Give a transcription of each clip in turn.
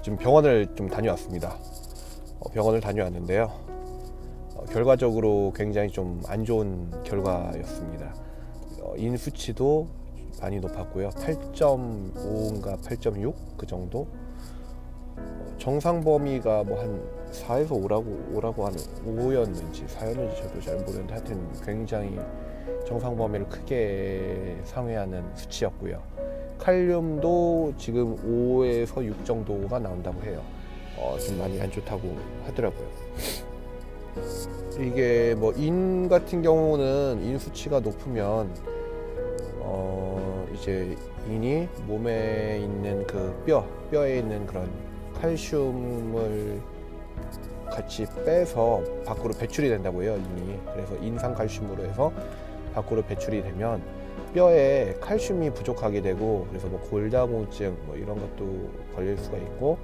지금 병원을 좀 다녀왔습니다. 병원을 다녀왔는데요. 결과적으로 굉장히 좀 안 좋은 결과였습니다. 인 수치도 많이 높았고요. 8.5인가 8.6 그 정도. 정상 범위가 뭐 한 4에서 5라고 하는 5였는지 4였는지 저도 잘 모르는데 하여튼 굉장히 정상 범위를 크게 상회하는 수치였고요. 칼륨도 지금 5에서 6 정도가 나온다고 해요. 좀 많이 안 좋다고 하더라고요. 이게 뭐 인 같은 경우는 인 수치가 높으면 이제 인이 몸에 있는 그 뼈에 있는 그런 칼슘을 같이 빼서 밖으로 배출이 된다고 해요, 인이. 그래서 인상칼슘으로 해서 밖으로 배출이 되면 뼈에 칼슘이 부족하게 되고, 그래서 뭐 골다공증 뭐 이런 것도 걸릴 수가 있고,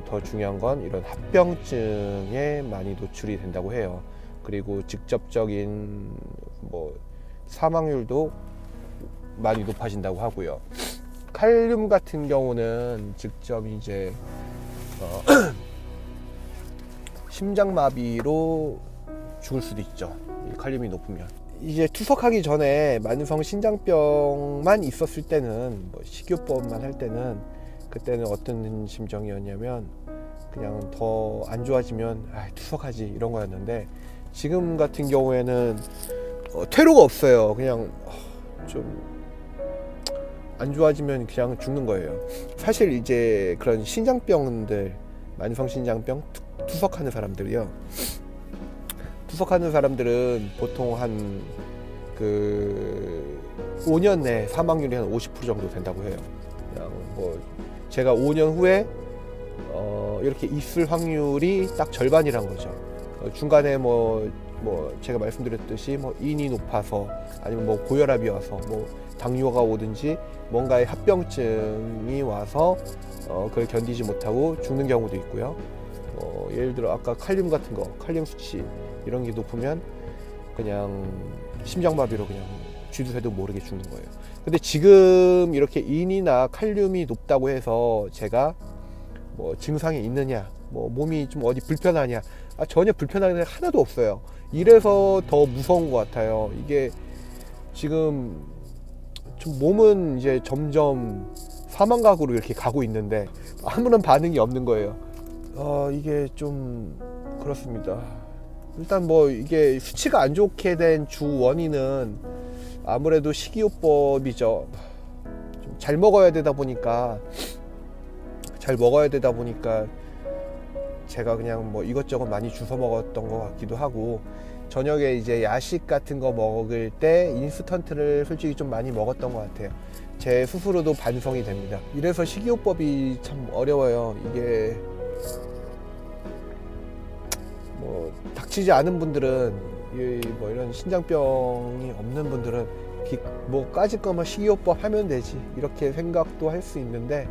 더 중요한 건 이런 합병증에 많이 노출이 된다고 해요. 그리고 직접적인 뭐 사망률도 많이 높아진다고 하고요. 칼륨 같은 경우는 직접 이제 심장마비로 죽을 수도 있죠. 이 칼륨이 높으면. 이제 투석하기 전에 만성 신장병만 있었을 때는, 뭐 식이요법만 할 때는, 그때는 어떤 심정이었냐면 그냥 더 안 좋아지면 투석하지 이런 거였는데, 지금 같은 경우에는 퇴로가 없어요. 그냥 좀 안 좋아지면 그냥 죽는 거예요. 사실 이제 그런 신장병들, 만성 신장병 투석하는 사람들이요, 투석하는 사람들은 보통 한 그 5년 내 사망률이 한 50% 정도 된다고 해요. 그냥 뭐 제가 5년 후에 이렇게 있을 확률이 딱 절반이란 거죠. 중간에 뭐 제가 말씀드렸듯이 뭐 인이 높아서, 아니면 뭐 고혈압이 와서, 뭐 당뇨가 오든지 뭔가의 합병증이 와서 그걸 견디지 못하고 죽는 경우도 있고요. 예를 들어 아까 칼륨 같은 거, 칼륨 수치 이런 게 높으면 그냥 심장마비로 그냥 쥐도 새도 모르게 죽는 거예요. 근데 지금 이렇게 인이나 칼륨이 높다고 해서 제가 뭐 증상이 있느냐, 뭐 몸이 좀 어디 불편하냐, 전혀 불편한 게 하나도 없어요. 이래서 더 무서운 것 같아요. 이게 지금 좀 몸은 이제 점점 사망각으로 이렇게 가고 있는데 아무런 반응이 없는 거예요. 이게 좀 그렇습니다. 일단 뭐 이게 수치가 안 좋게 된 주 원인은 아무래도 식이요법이죠. 좀 잘 먹어야 되다 보니까 제가 그냥 뭐 이것저것 많이 주워 먹었던 것 같기도 하고, 저녁에 이제 야식 같은 거 먹을 때 인스턴트를 솔직히 좀 많이 먹었던 것 같아요. 제 스스로도 반성이 됩니다. 이래서 식이요법이 참 어려워요. 이게 뭐 닥치지 않은 분들은, 뭐 이런 신장병이 없는 분들은 뭐 까짓 거면 식이요법 하면 되지 이렇게 생각도 할 수 있는데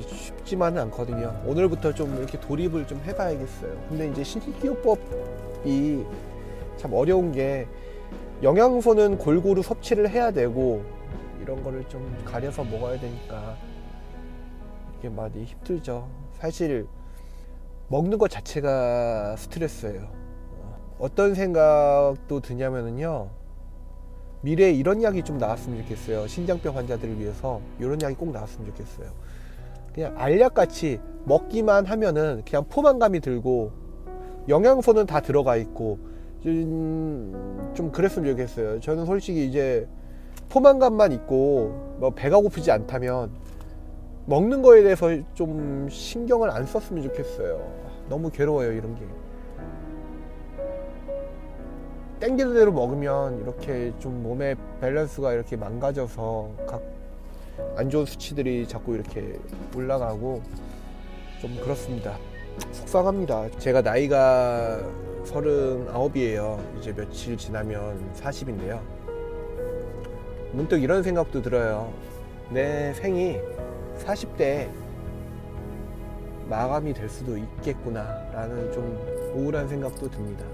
쉽지만은 않거든요. 오늘부터 좀 이렇게 돌입을 좀 해봐야겠어요. 근데 이제 식이요법이 참 어려운 게, 영양소는 골고루 섭취를 해야 되고 이런 거를 좀 가려서 먹어야 되니까 이게 많이 힘들죠. 사실 먹는 것 자체가 스트레스예요. 어떤 생각도 드냐면요, 미래에 이런 약이 좀 나왔으면 좋겠어요. 신장병 환자들을 위해서 이런 약이 꼭 나왔으면 좋겠어요. 그냥 알약같이 먹기만 하면은 그냥 포만감이 들고 영양소는 다 들어가 있고 좀 그랬으면 좋겠어요. 저는 솔직히 이제 포만감만 있고 뭐 배가 고프지 않다면 먹는 거에 대해서 좀 신경을 안 썼으면 좋겠어요. 너무 괴로워요, 이런 게. 땡기는 대로 먹으면 이렇게 좀 몸의 밸런스가 이렇게 망가져서 각 안 좋은 수치들이 자꾸 이렇게 올라가고 좀 그렇습니다. 속상합니다. 제가 나이가 39이에요. 이제 며칠 지나면 40인데요. 문득 이런 생각도 들어요. 내 생이 40대에 마감이 될 수도 있겠구나 라는 좀 우울한 생각도 듭니다.